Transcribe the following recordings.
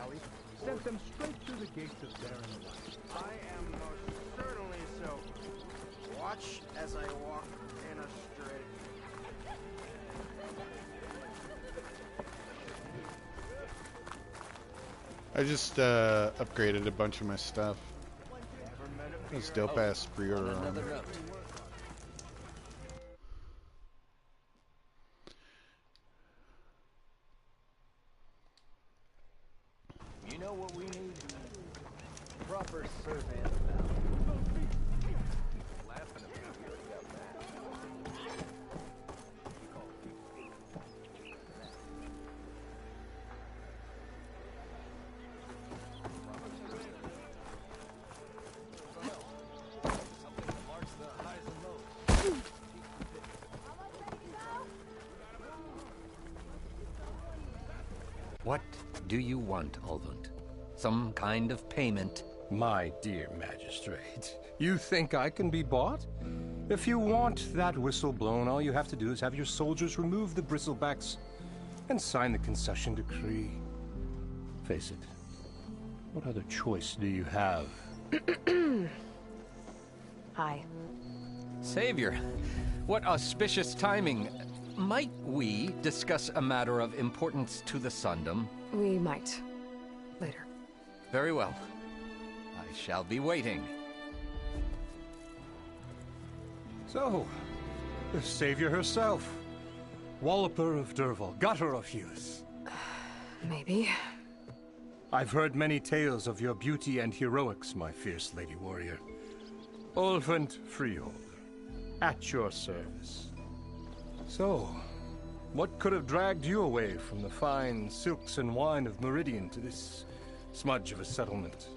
Valley sent them straight through the gates of Barren Light. I am most certainly so. Watch as I walk in a straight. I just upgraded a bunch of my stuff. Those dope ass pre-order on. You know what we need? Proper survey of the valley. Laughing at me, we already got that. What do you want, Ulvund? Some kind of payment? My dear magistrate, you think I can be bought? If you want that whistle blown, all you have to do is have your soldiers remove the bristlebacks and sign the concession decree. Face it, what other choice do you have? Hi. Savior, what auspicious timing. Might we discuss a matter of importance to the Sundom? We might. Later. Very well. I shall be waiting. So, the savior herself. Walloper of Derval, gutter of youth. Maybe. I've heard many tales of your beauty and heroics, my fierce lady warrior. Ulvund Freeholder, at your service. So, what could have dragged you away from the fine silks and wine of Meridian to this smudge of a settlement?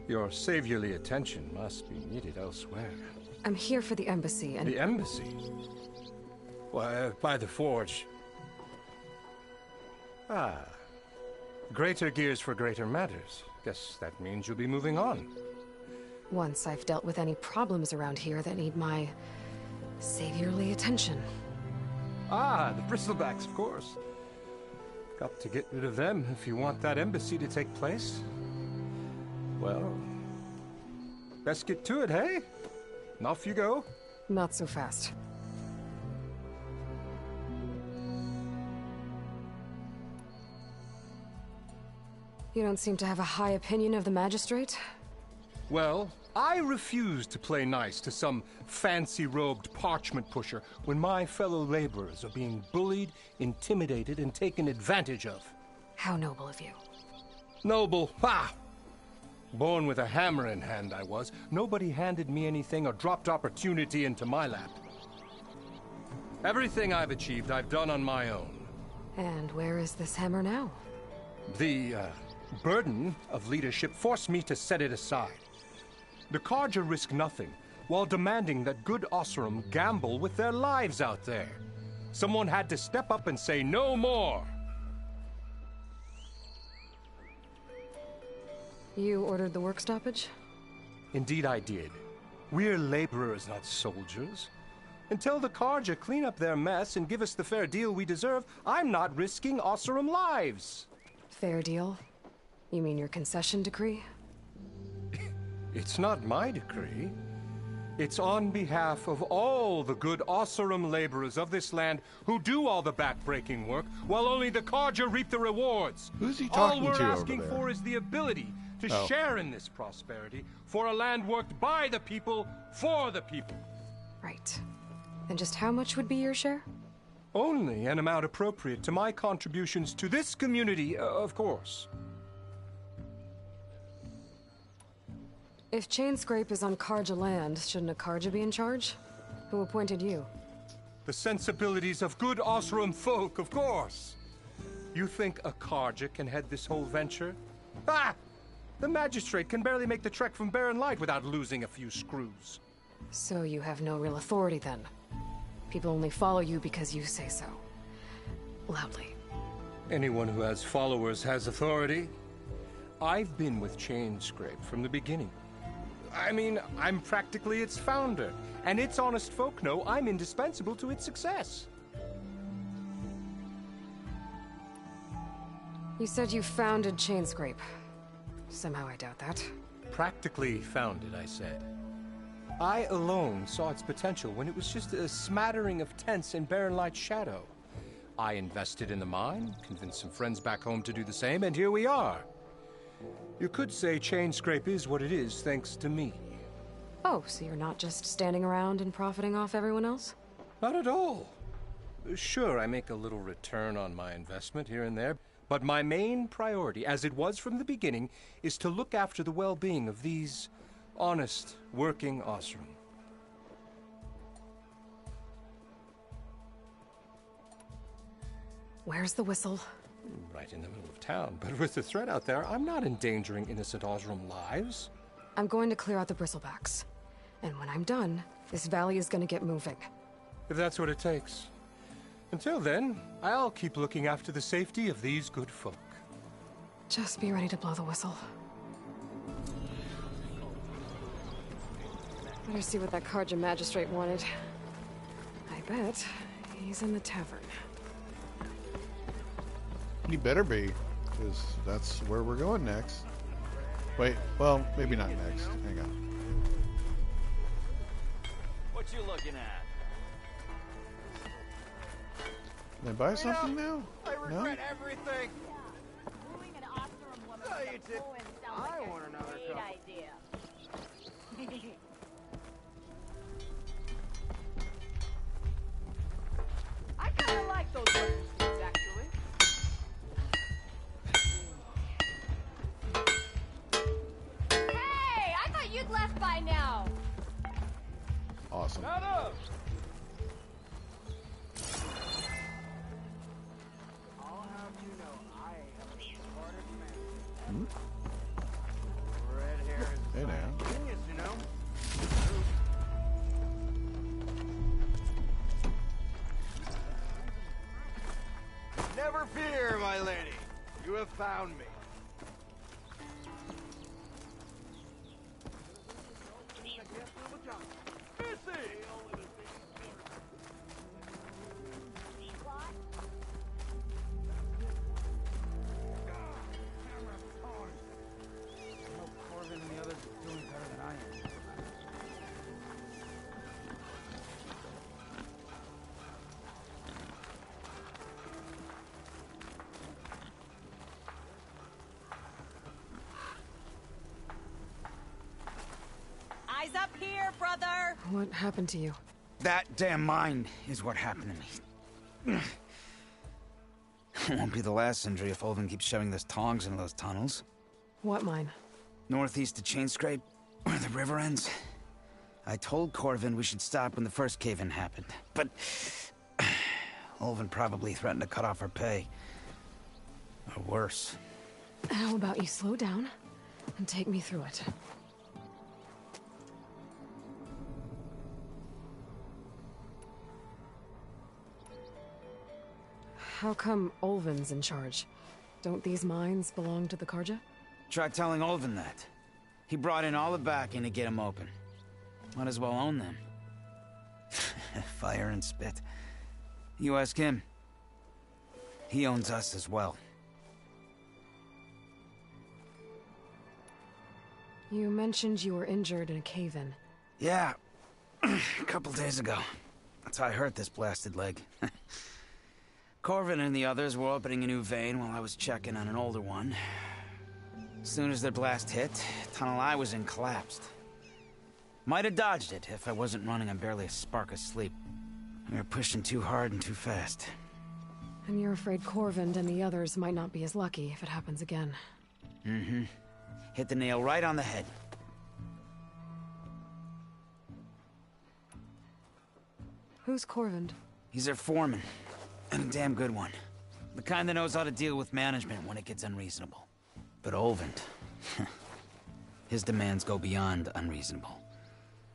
Your saviorly attention must be needed elsewhere. I'm here for the embassy and... The embassy? Why, by the forge. Ah. Greater gears for greater matters. Guess that means you'll be moving on. Once I've dealt with any problems around here that need my saviorly attention. Ah, the bristlebacks, of course. Got to get rid of them if you want that embassy to take place. Well, best get to it, hey? And off you go. Not so fast. You don't seem to have a high opinion of the magistrate? Well, I refuse to play nice to some fancy-robed parchment pusher when my fellow laborers are being bullied, intimidated, and taken advantage of. How noble of you. Noble? Ha! Born with a hammer in hand, I was. Nobody handed me anything or dropped opportunity into my lap. Everything I've achieved, I've done on my own. And where is this hammer now? The, burden of leadership forced me to set it aside. The Carja risk nothing, while demanding that good Oseram gamble with their lives out there. Someone had to step up and say no more. You ordered the work stoppage? Indeed I did. We're laborers, not soldiers. Until the Carja clean up their mess and give us the fair deal we deserve, I'm not risking Oseram lives. Fair deal? You mean your concession decree? It's not my decree. It's on behalf of all the good Oseram laborers of this land who do all the back-breaking work, while only the Carja reap the rewards. Who's he talking to All over we're asking there? for is the ability to share in this prosperity for a land worked by the people, for the people. Right. And just how much would be your share? Only an amount appropriate to my contributions to this community, of course. If Chainscrape is on Carja land, shouldn't a Carja be in charge? Who appointed you? The sensibilities of good Oseram folk, of course. You think a Carja can head this whole venture? Ah! The magistrate can barely make the trek from Barren Light without losing a few screws. So you have no real authority then? People only follow you because you say so. Loudly. Anyone who has followers has authority. I've been with Chainscrape from the beginning. I mean, I'm practically its founder, and its honest folk know I'm indispensable to its success. You said you founded Chainscrape. Somehow I doubt that. Practically founded, I said. I alone saw its potential when it was just a smattering of tents in Barren Light's shadow. I invested in the mine, convinced some friends back home to do the same, and here we are. You could say Chainscrape is what it is thanks to me. Oh, so you're not just standing around and profiting off everyone else? Not at all. Sure, I make a little return on my investment here and there, but my main priority, as it was from the beginning, is to look after the well-being of these honest, working Osram. Where's the whistle? Right in the middle of town, but with the threat out there, I'm not endangering innocent Osram lives. I'm going to clear out the bristlebacks. And when I'm done, this valley is going to get moving. If that's what it takes. Until then, I'll keep looking after the safety of these good folk. Just be ready to blow the whistle. Better see what that Carja magistrate wanted. I bet he's in the tavern. You better be, because that's where we're going next. Wait, well, maybe not next. Hang on. What you looking at? Can I buy something now? I No? regret everything. Wooing an Osram woman No, with you a did. Bowen sounds I like want a another great cup. idea. I kind of like those breakfast foods, actually. Hey, I thought you'd left by now. Awesome. I'll have you know I am the smartest man. Red hair is Hey now. genius, you know? Never fear, my lady. You have found me. Corbin and the others are doing better than I am. Eyes up here, brother. What happened to you? That damn mine is what happened to me. It won't be the last injury if Olvin keeps shoving those tongs into those tunnels. What mine? Northeast of Chainscrape, where the river ends. I told Corvin we should stop when the first cave-in happened, but Olvin probably threatened to cut off our pay. Or worse. How about you slow down and take me through it? How come Olvin's in charge? Don't these mines belong to the Carja? Try telling Olvin that. He brought in all the backing to get them open. Might as well own them. Fire and spit. You ask him. He owns us as well. You mentioned you were injured in a cave-in. Yeah, a couple days ago. That's how I hurt this blasted leg. Corvin and the others were opening a new vein while I was checking on an older one. As soon as their blast hit, the tunnel I was in collapsed. Might have dodged it if I wasn't running on barely a spark of sleep. We were pushing too hard and too fast. And you're afraid Corvind and the others might not be as lucky if it happens again. Mm-hmm. Hit the nail right on the head. Who's Corvind? He's their foreman. And a damn good one. The kind that knows how to deal with management when it gets unreasonable. But Olvin, his demands go beyond unreasonable.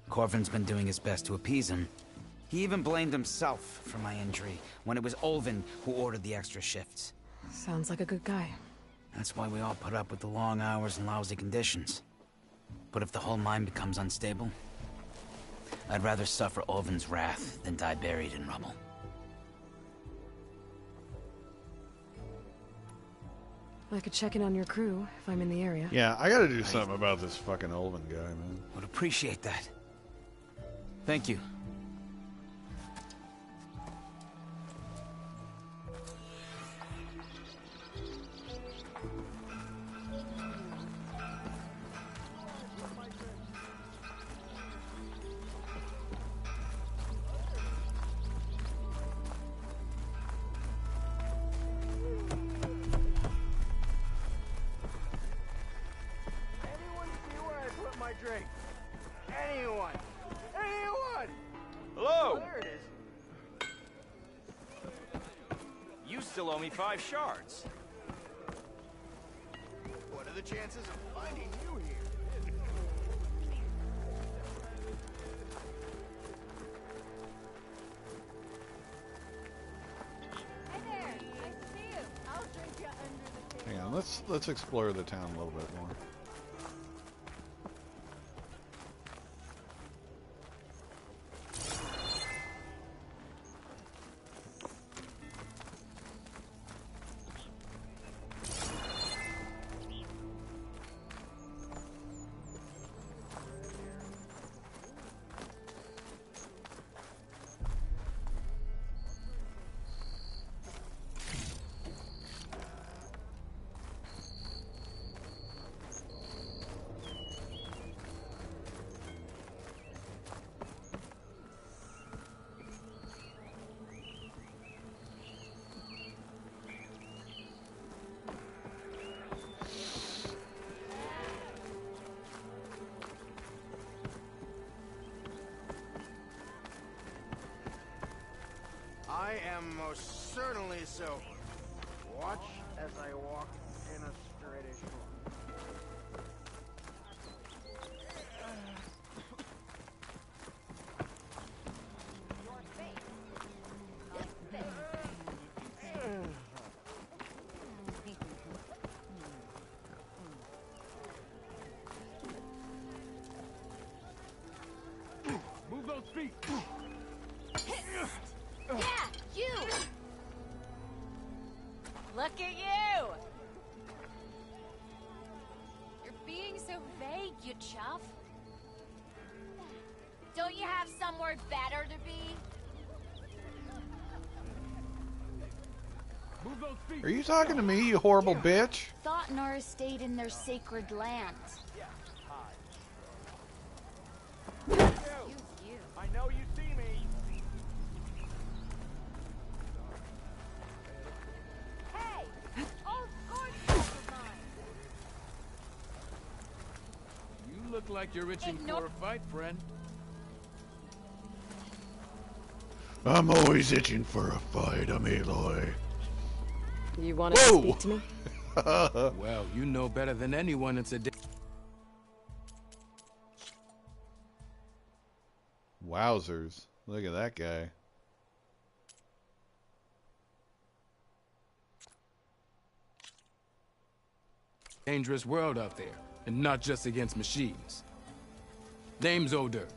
Corvin's been doing his best to appease him. He even blamed himself for my injury when it was Olvin who ordered the extra shifts. Sounds like a good guy. That's why we all put up with the long hours and lousy conditions. But if the whole mine becomes unstable, I'd rather suffer Olvin's wrath than die buried in rubble. I could check in on your crew if I'm in the area. Yeah, I gotta do something about this fucking Ulvin guy, man. Would appreciate that. Thank you. Anyone see where I put my drink? Anyone? Anyone? Hello! There it is. You still owe me 5 shards. What are the chances of finding you here? Hey there. Nice to see you. I'll drink you under the table. Hang on, let's explore the town a little bit more. I am most certainly so. Watch as I walk in a straightish line. Move those feet! Yeah, you! Look at you! You're being so vague, you chuff. Don't you have somewhere better to be? Move those feet! Are you talking to me, you horrible bitch? Thought Nora stayed in their sacred land. You. I know you see me. Hey! Oh, good, never mind. You look like you're itching Hey, no- for a fight, friend. I'm always itching for a fight, I'm Aloy. You wanted to Whoa! speak to me? Well, you know better than anyone it's a Wowzers. Look at that guy. dangerous world out there, and not just against machines. Name's O'Dirk.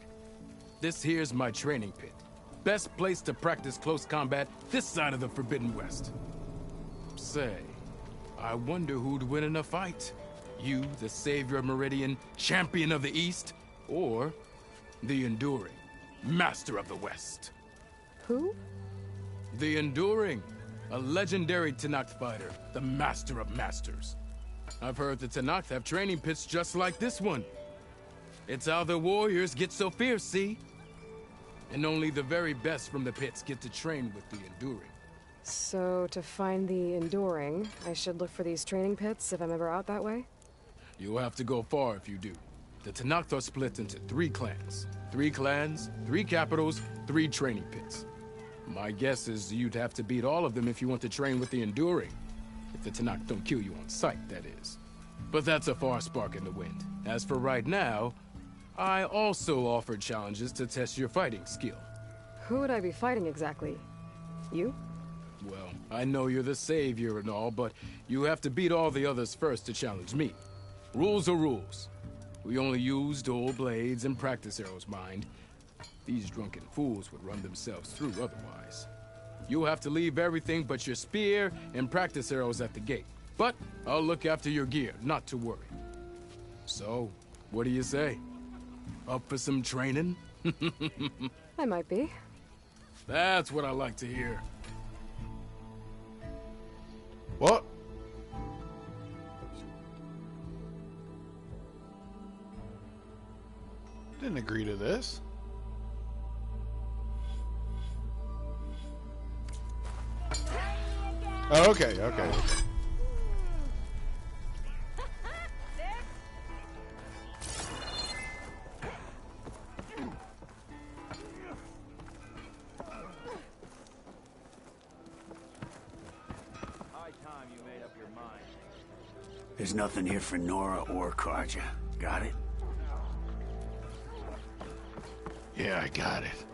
This here's my training pit. Best place to practice close combat this side of the Forbidden West. Say, I wonder who'd win in a fight. You, the savior of Meridian, champion of the East, or the Enduring, master of the West. Who? The Enduring, a legendary Tenakth fighter, the master of masters. I've heard the Tenakth have training pits just like this one. It's how the warriors get so fierce, see? And only the very best from the pits get to train with the Enduring. So, to find the Enduring, I should look for these training pits if I'm ever out that way? You'll have to go far if you do. The Tenakth are split into 3 clans. 3 clans, 3 capitals, 3 training pits. My guess is you'd have to beat all of them if you want to train with the Enduring. If the Tenakth don't kill you on sight, that is. But that's a far spark in the wind. As for right now, I also offered challenges to test your fighting skill. Who would I be fighting exactly? You? Well, I know you're the savior and all, but you have to beat all the others first to challenge me. Rules are rules. We only use dual blades and practice arrows, mind. These drunken fools would run themselves through otherwise. You'll have to leave everything but your spear and practice arrows at the gate. But I'll look after your gear, not to worry. So, what do you say? Up for some training? I might be. That's what I like to hear. What? Didn't agree to this. Oh, okay, okay. There's nothing here for Nora or Carja. Got it? Yeah, I got it.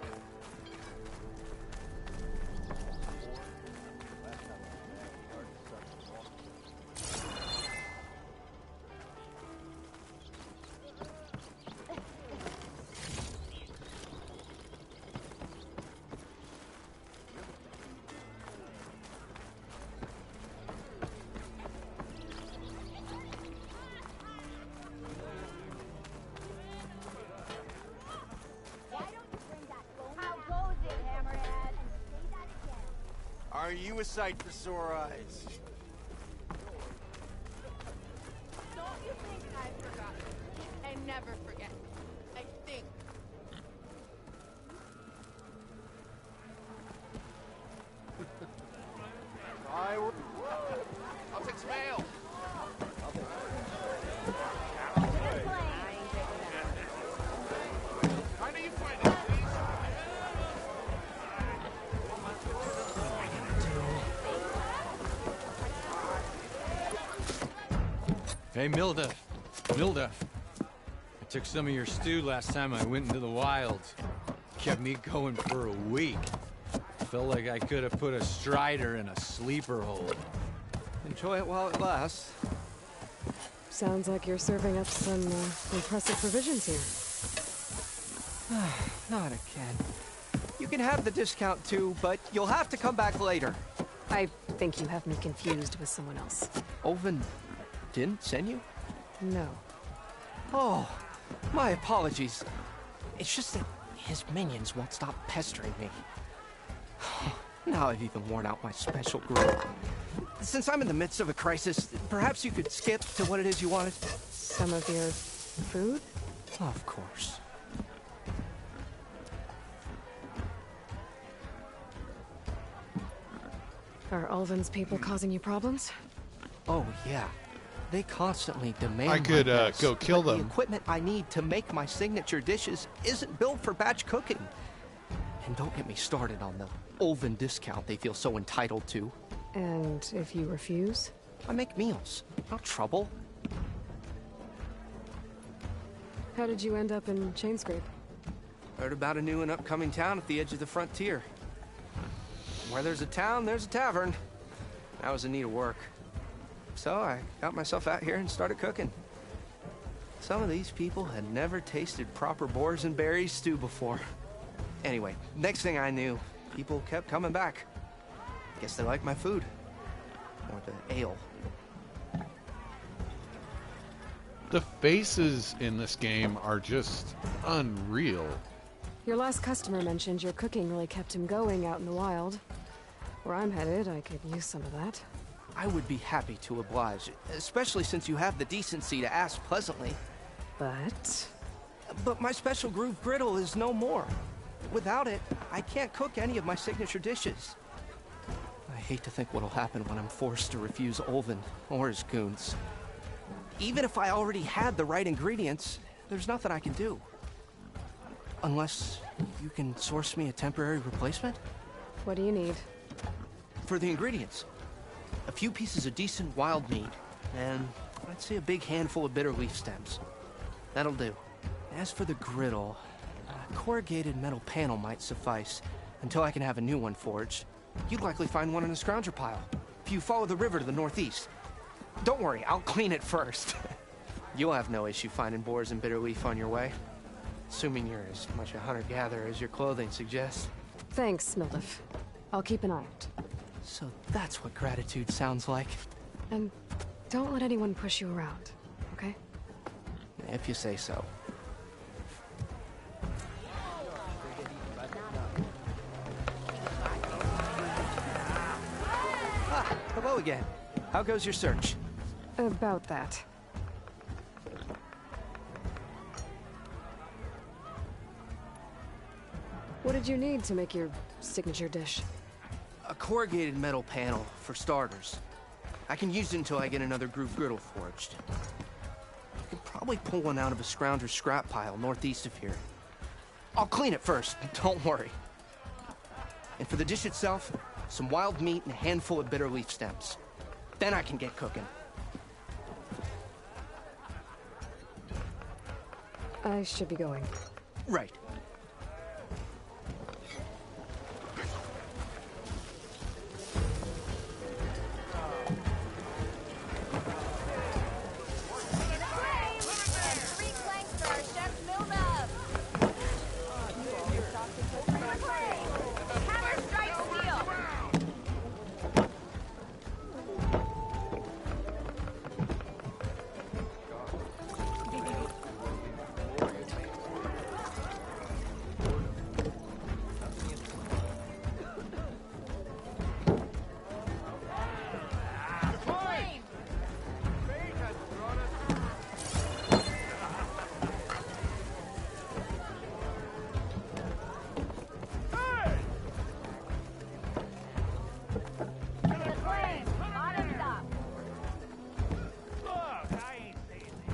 Are you a sight for sore eyes? Don't you think I've forgotten? I never forget. I think. I'll take some ale. How do you find it, please? Hey, Milda. Milda. I took some of your stew last time I went into the wilds. Kept me going for a week. Felt like I could have put a strider in a sleeper hole. Enjoy it while it lasts. Sounds like you're serving up some impressive provisions here. Not again. You can have the discount too, but you'll have to come back later. I think you have me confused with someone else. Olvin didn't send you? No. Oh, my apologies. It's just that his minions won't stop pestering me. Now I've even worn out my special group. Since I'm in the midst of a crisis, perhaps you could skip to what it is you wanted? Some of your food? Of course. Are Ulvin's people causing you problems? Oh, yeah. They constantly demand I could my best, go kill but them. The equipment I need to make my signature dishes isn't built for batch cooking. And don't get me started on the Ulvin discount they feel so entitled to. And if you refuse? I make meals, not trouble. How did you end up in Chainscrape? Heard about a new and upcoming town at the edge of the frontier. Where there's a town, there's a tavern. I was in need of work. So I got myself out here and started cooking. Some of these people had never tasted proper boars and berries stew before. Anyway, next thing I knew, people kept coming back. Guess they like my food. Or the ale. The faces in this game are just unreal. Your last customer mentioned your cooking really kept him going out in the wild. Where I'm headed, I could use some of that. I would be happy to oblige, especially since you have the decency to ask pleasantly. But my special groove griddle is no more. Without it, I can't cook any of my signature dishes. I hate to think what'll happen when I'm forced to refuse Ulvin or his goons. Even if I already had the right ingredients, there's nothing I can do. Unless you can source me a temporary replacement? What do you need? For the ingredients, a few pieces of decent wild meat, and I'd say a big handful of bitter leaf stems. That'll do. As for the griddle, a corrugated metal panel might suffice until I can have a new one forged. You'd likely find one in a scrounger pile, if you follow the river to the northeast. Don't worry, I'll clean it first. You'll have no issue finding boars and bitter leaf on your way. Assuming you're as much a hunter-gatherer as your clothing suggests. Thanks, Mildif. I'll keep an eye out. So that's what gratitude sounds like. And don't let anyone push you around, okay? If you say so. Ah, hello again. How goes your search? About that. What did you need to make your signature dish? A corrugated metal panel, for starters. I can use it until I get another groove griddle forged. I could probably pull one out of a scrounger's scrap pile northeast of here. I'll clean it first, don't worry. And for the dish itself, some wild meat and a handful of bitter leaf stems. Then I can get cooking. I should be going. Right.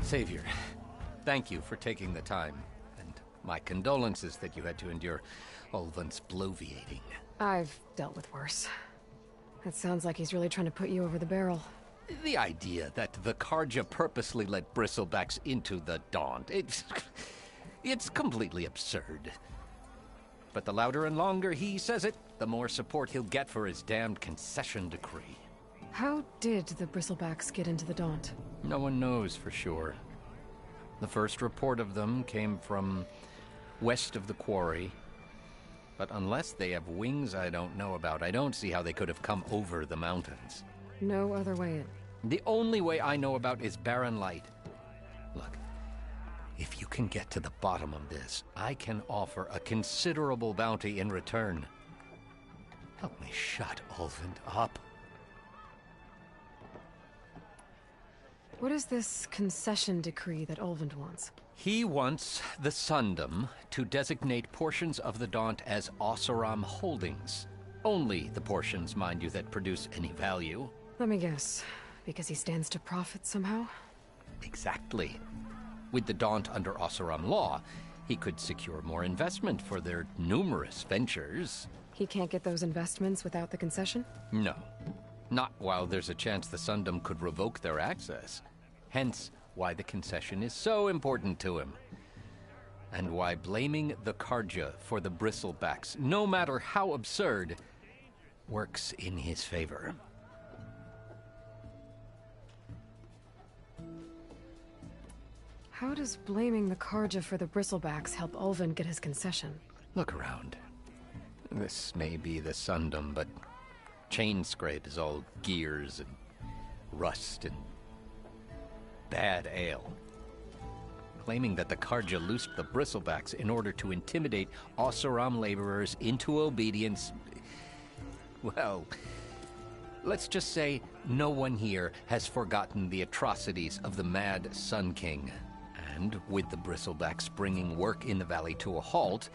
Savior, thank you for taking the time, and my condolences that you had to endure Ulvund's bloviating. I've dealt with worse. It sounds like he's really trying to put you over the barrel. The idea that the Carja purposely let bristlebacks into the Daunt, it's completely absurd. But the louder and longer he says it, the more support he'll get for his damned concession decree. How did the Bristlebacks get into the Daunt? No one knows for sure. The first report of them came from west of the quarry. But unless they have wings I don't know about, I don't see how they could have come over the mountains. No other way in. The only way I know about is Barren Light. Look, if you can get to the bottom of this, I can offer a considerable bounty in return. Help me shut Ulvund up. What is this concession decree that Ulvund wants? He wants the Sundom to designate portions of the Daunt as Oseram holdings. Only the portions, mind you, that produce any value. Let me guess. Because he stands to profit somehow? Exactly. With the Daunt under Oseram law, he could secure more investment for their numerous ventures. He can't get those investments without the concession? No. Not while there's a chance the Sundom could revoke their access. Hence, why the concession is so important to him. And why blaming the Carja for the Bristlebacks, no matter how absurd, works in his favor. How does blaming the Carja for the Bristlebacks help Ulvund get his concession? Look around. This may be the Sundom, but Chainscrape is all gears and rust and bad ale. Claiming that the Carja loosed the Bristlebacks in order to intimidate Oseram laborers into obedience. Well, let's just say no one here has forgotten the atrocities of the Mad Sun King. And with the Bristlebacks bringing work in the valley to a halt,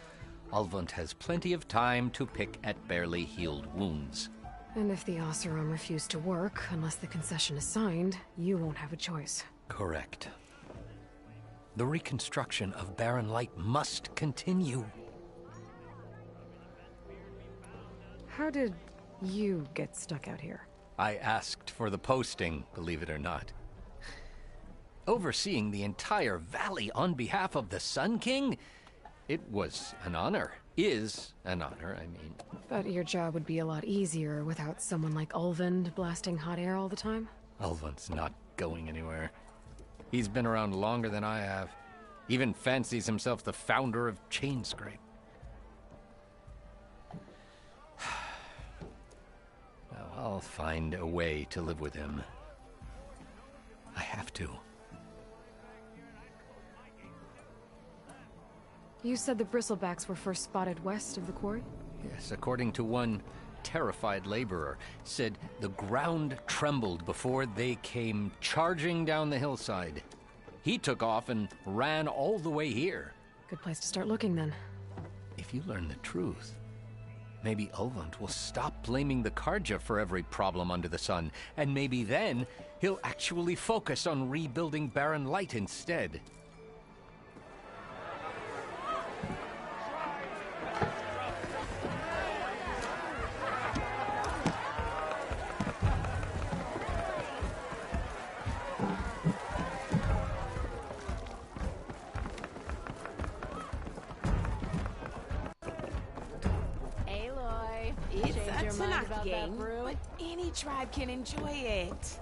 Ulvund has plenty of time to pick at barely healed wounds. And if the Oseram refuse to work, unless the concession is signed, you won't have a choice. Correct. The reconstruction of Barren Light must continue. How did you get stuck out here? I asked for the posting, believe it or not. Overseeing the entire valley on behalf of the Sun King? It was an honor. Is an honor, I mean. But your job would be a lot easier without someone like Ulvund blasting hot air all the time? Ulvund's not going anywhere. He's been around longer than I have. Even fancies himself the founder of Chainscrape. Well, I'll find a way to live with him. have to. You said the bristlebacks were first spotted west of the quarry? Yes, according to one terrified laborer, said the ground trembled before they came charging down the hillside. He took off and ran all the way here. Good place to start looking, then. If you learn the truth, maybe Ulvund will stop blaming the Karja for every problem under the sun, and maybe then he'll actually focus on rebuilding Barren Light instead. But any tribe can enjoy it.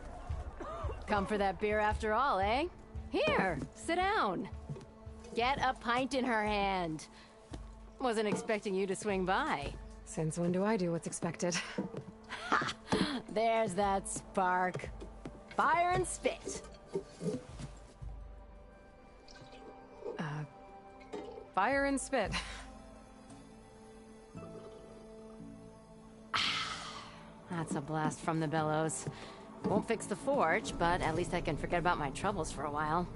Come for that beer after all, eh? Here, sit down. Get a pint in her hand. Wasn't expecting you to swing by. Since when do I do what's expected? Ha! There's that spark. Fire and spit. Fire and spit. That's a blast from the bellows. Won't fix the forge, but at least I can forget about my troubles for a while.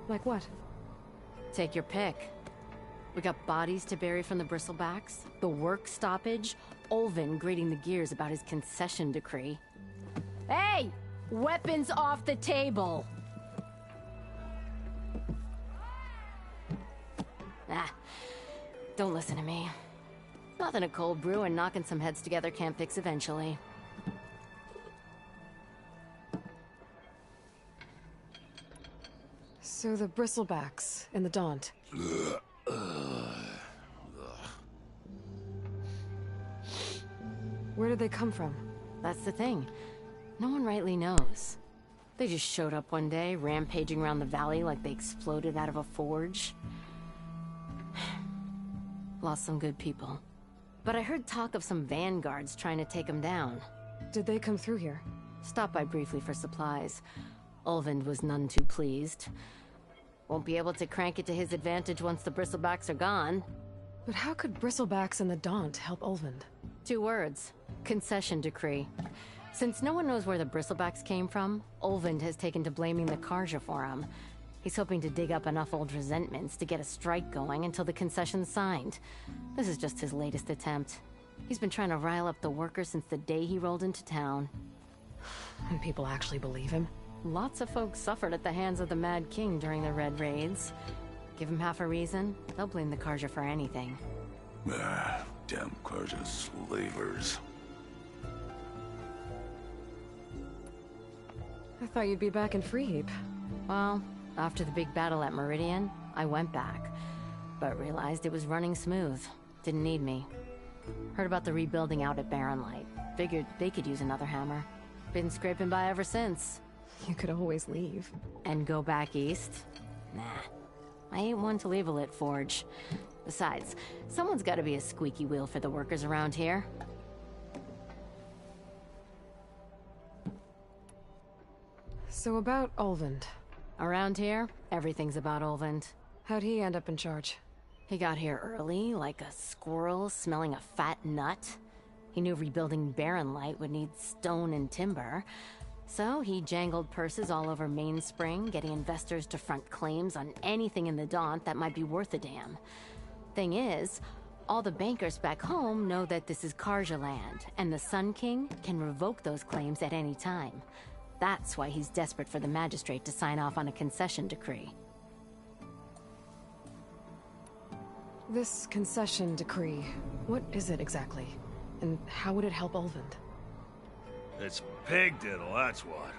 Like what? Take your pick. We got bodies to bury from the bristlebacks, the work stoppage, Ulvund grating the gears about his concession decree. Hey! Weapons off the table! Ah, don't listen to me. Nothing a cold brew and knocking some heads together can't fix eventually. So the bristlebacks in the Daunt. Where did they come from? That's the thing. No one rightly knows. They just showed up one day, rampaging around the valley like they exploded out of a forge. Lost some good people. But I heard talk of some vanguards trying to take them down. Did they come through here? Stopped by briefly for supplies. Ulvund was none too pleased. Won't be able to crank it to his advantage once the bristlebacks are gone. But how could bristlebacks and the Daunt help Ulvund? 2 words. Concession decree. Since no one knows where the bristlebacks came from, Ulvund has taken to blaming the Karja for them. He's hoping to dig up enough old resentments to get a strike going until the concession's signed. This is just his latest attempt. He's been trying to rile up the workers since the day he rolled into town. And people actually believe him? Lots of folks suffered at the hands of the Mad King during the Red Raids. Give him half a reason, they'll blame the Karja for anything. Damn Karja slavers. I thought you'd be back in Freeheap. Well, after the big battle at Meridian, I went back. But realized it was running smooth. Didn't need me. Heard about the rebuilding out at Barren Light. Figured they could use another hammer. Been scraping by ever since. You could always leave. And go back east? Nah. I ain't one to leave a lit forge. Besides, someone's gotta be a squeaky wheel for the workers around here. So about Ulvund. Around here, everything's about Ulvund. How'd he end up in charge? He got here early, like a squirrel smelling a fat nut. He knew rebuilding Barren Light would need stone and timber. So he jangled purses all over Mainspring, getting investors to front claims on anything in the Daunt that might be worth a damn. Thing is, all the bankers back home know that this is Karja land, and the Sun King can revoke those claims at any time. That's why he's desperate for the magistrate to sign off on a concession decree. This concession decree, what is it exactly? And how would it help Ulvund? It's pig diddle, that's what.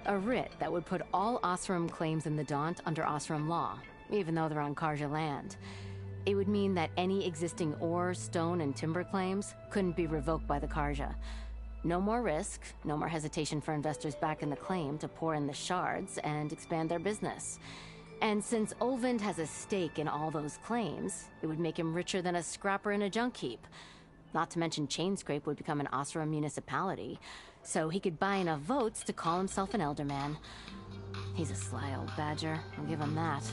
A writ that would put all Osram claims in the Daunt under Osram law, even though they're on Karja land. It would mean that any existing ore, stone, and timber claims couldn't be revoked by the Karja. No more risk, no more hesitation for investors back in the claim to pour in the shards and expand their business. And since Ulvund has a stake in all those claims, it would make him richer than a scrapper in a junk heap. Not to mention Chainscrape would become an Osram municipality, so he could buy enough votes to call himself an Elderman. He's a sly old badger, I'll give him that.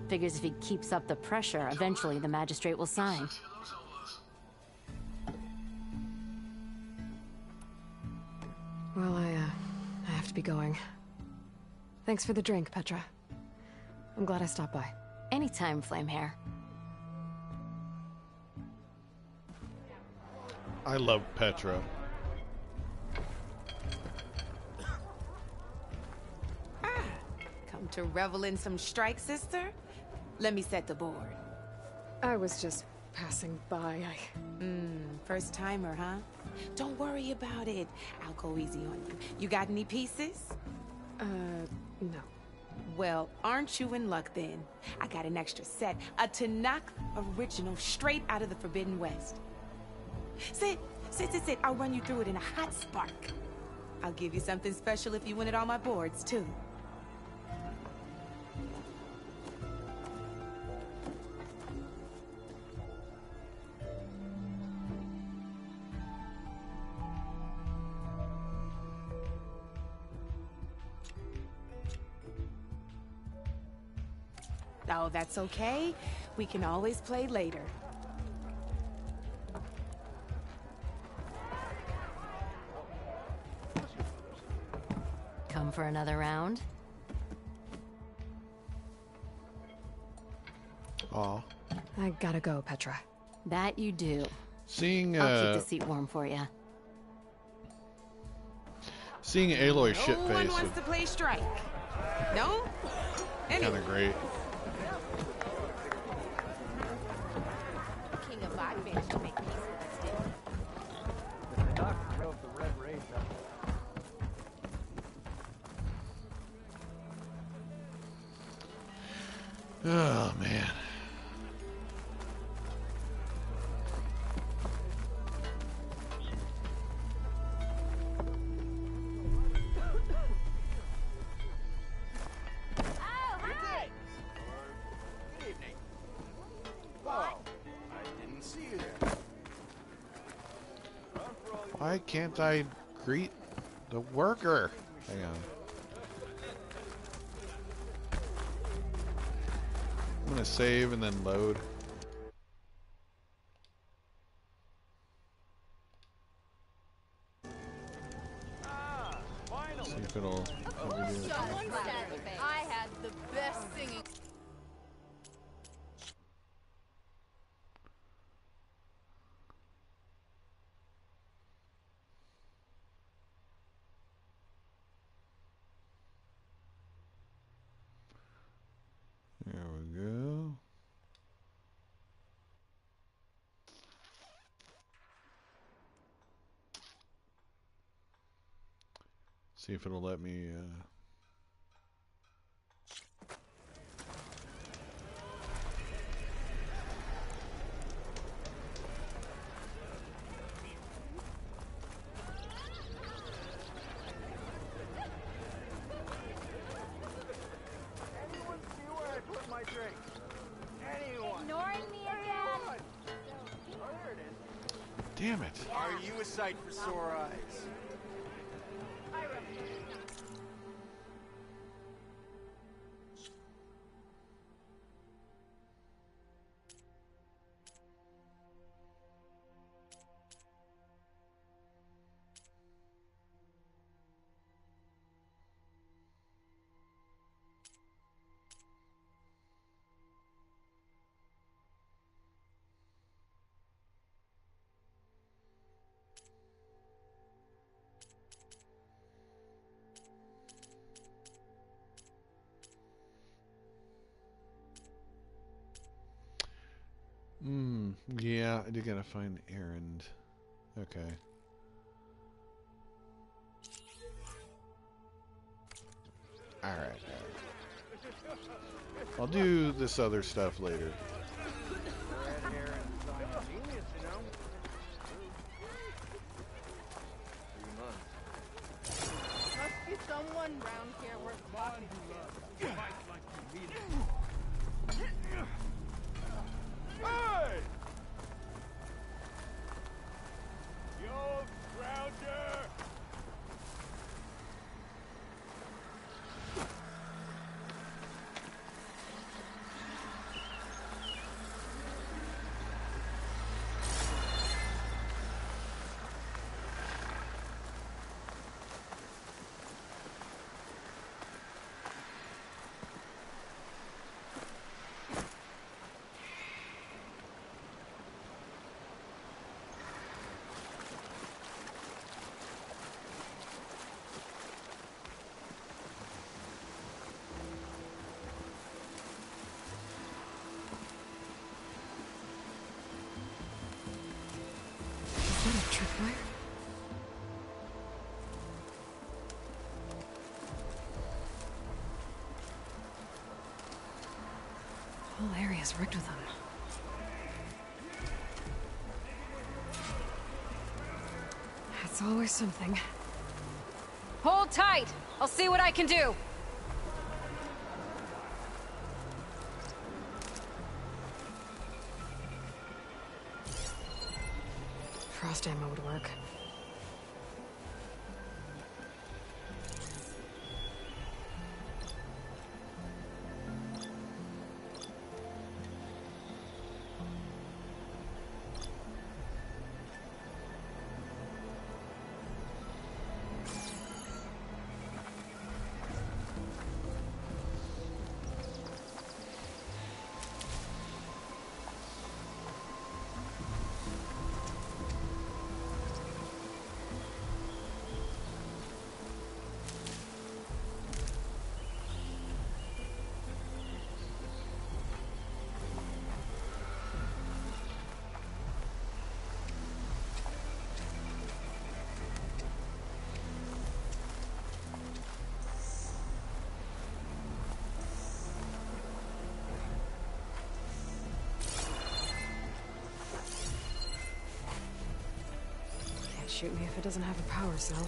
Figures if he keeps up the pressure, eventually the magistrate will sign. Well, I have to be going. Thanks for the drink, Petra. I'm glad I stopped by. Anytime, Flamehair. I love Petra. Come to revel in some strike, sister? Let me set the board. I was just passing by. First timer, huh? Don't worry about it. I'll go easy on you. You got any pieces? No. Well, aren't you in luck then? I got an extra set, a Tanakh original straight out of the Forbidden West. Sit. I'll run you through it in a hot spark. I'll give you something special if you win at all my boards, too. Oh, that's okay. We can always play later. Come for another round? Aw. I gotta go, Petra. That you do. Seeing I'll keep the seat warm for you. Seeing Aloy shit No one face wants to play strike. No? kind of great. King of Oddbench to make peace with the stick. The doctor drove the Red Race up. Oh, man. Why can't I greet the worker? Hang on. I'm gonna save and then load. See if it'll let me do it. Someone said I had the best singing. There we go. See if it'll let me Anyone see where I put my drink? Anyone? Ignoring me again? Oh, there it is. Damn it. Are you a sight for sore eyes? Yeah, I do gotta find errand. Okay. Alright. I'll do this other stuff later. Red hair and science genius, you know? 3 months. Must be someone round here worth talking to. Hey! Yo, grounder! Whole area's rigged with them. That's always something. Hold tight! I'll see what I can do! Frost ammo would work. Shoot me if it doesn't have a power cell.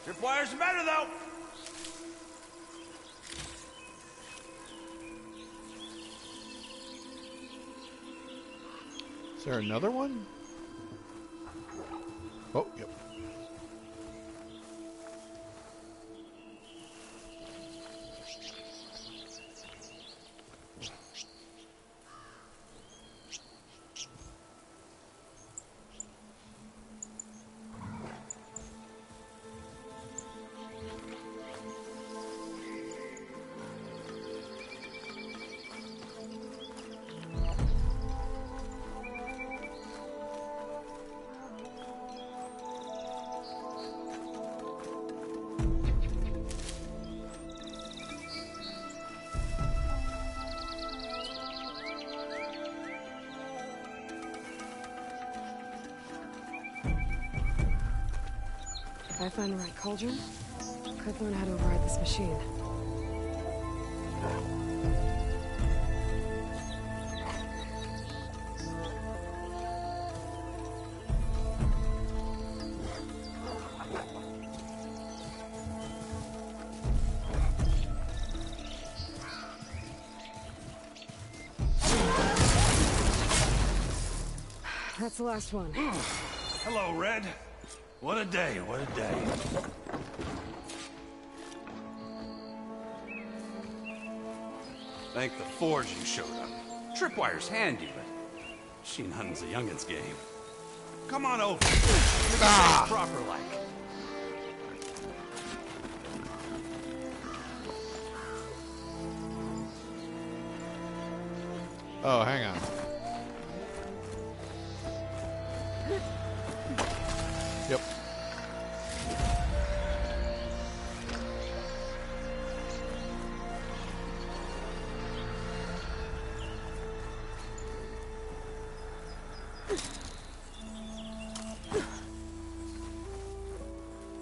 Tripwire's better, though. Is there another one? Oh, yep. If I find the right cauldron, I could learn how to override this machine. That's the last one. Hello, Red. What a day, what a day. Thank the Forge you showed up. Tripwire's handy, but machine hunting's a youngin's game. Come on over. Proper like. Oh, hang on. Yep.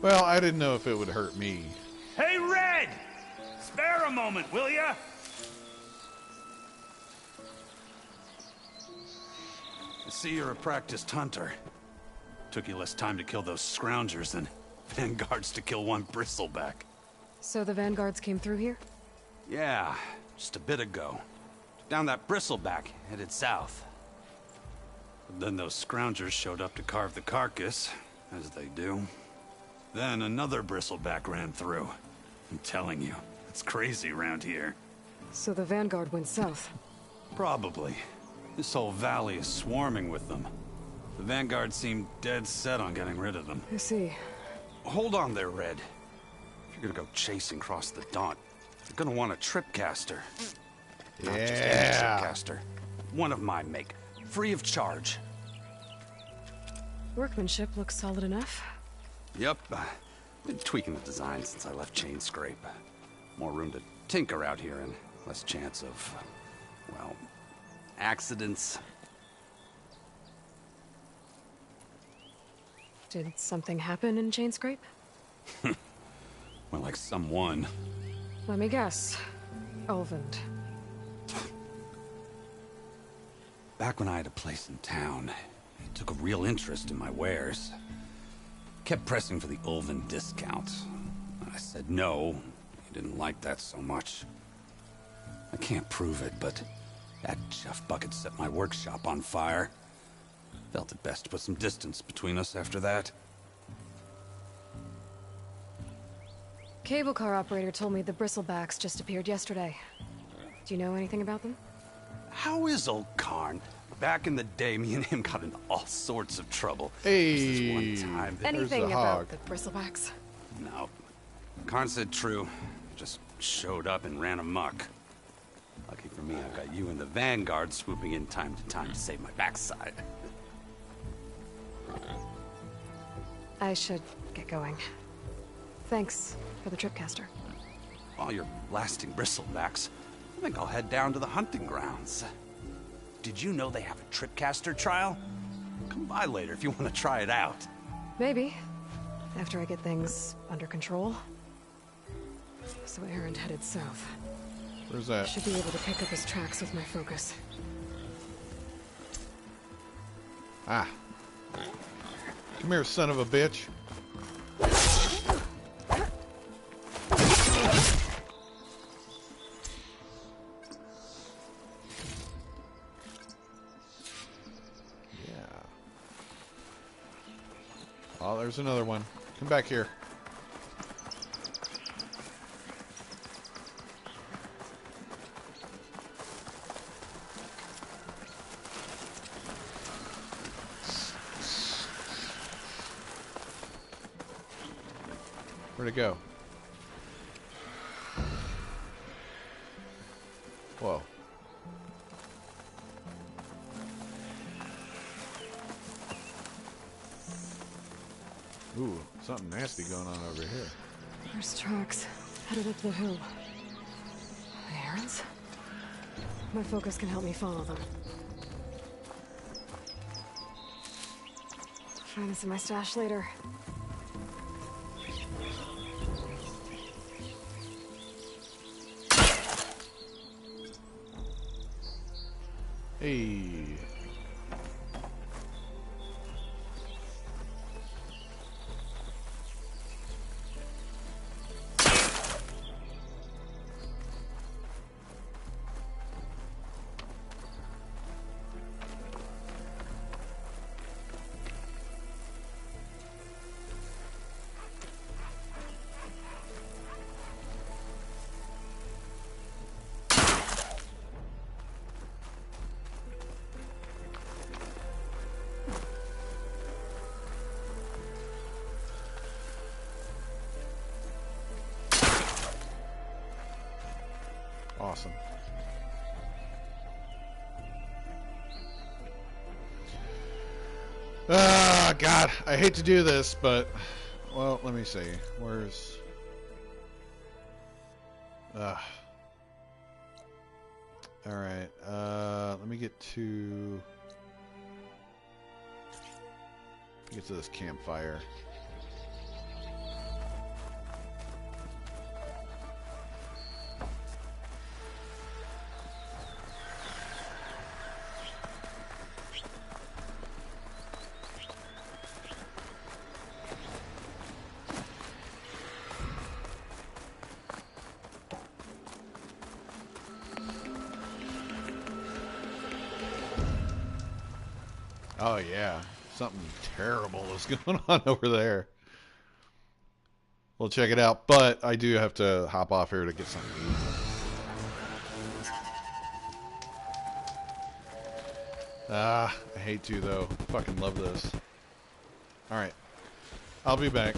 Well, I didn't know if it would hurt me. Hey, Red! Spare a moment, will ya? I see you're a practiced hunter. Took you less time to kill those scroungers than vanguards to kill one bristleback. So the vanguards came through here? Yeah, just a bit ago. Down that bristleback, headed south. But then those scroungers showed up to carve the carcass, as they do. Then another bristleback ran through. I'm telling you, it's crazy around here. So the vanguard went south? Probably. This whole valley is swarming with them. The vanguard seemed dead set on getting rid of them. I see. Hold on there, Red. If you're gonna go chasing across the Daunt, you're gonna want a tripcaster. Not just any tripcaster. One of my make. Free of charge. Workmanship looks solid enough. Yep. Been tweaking the design since I left Chainscrape. More room to tinker out here and less chance of, well, accidents. Did something happen in Chainscrape? Well, like someone. Let me guess. Ulvund. Back when I had a place in town, he took a real interest in my wares. Kept pressing for the Ulvund discount. I said no. He didn't like that so much. I can't prove it, but that Jeff Bucket set my workshop on fire. Felt it best to put some distance between us after that. Cable car operator told me the bristlebacks just appeared yesterday. Do you know anything about them? How is old Karn? Back in the day, me and him got into all sorts of trouble. Hey, this one time. Anything about the bristlebacks? No. Karn said true. Just showed up and ran amok. Lucky for me, I've got you and the Vanguard swooping in time to time to save my backside. I should get going. Thanks for the tripcaster. While you're blasting bristlebacks, I think I'll head down to the hunting grounds. Did you know they have a tripcaster trial? Come by later if you want to try it out. Maybe. After I get things under control. So Erend headed south. Where's that? I should be able to pick up his tracks with my focus. Ah. Come here, son of a bitch. Oh, there's another one. Come back here. Where'd it go? Whoa. Ooh, something nasty going on over here. There's tracks headed up the hill. The errands? My focus can help me follow them. Find this in my stash later. Hey. Awesome. Ah, God, I hate to do this, but, well, let me see. Where's... Alright, let me get to... Get to this campfire. Oh yeah, something terrible is going on over there. We'll check it out, but I do have to hop off here to get something to eat. I hate to though. Fucking love this. Alright. I'll be back.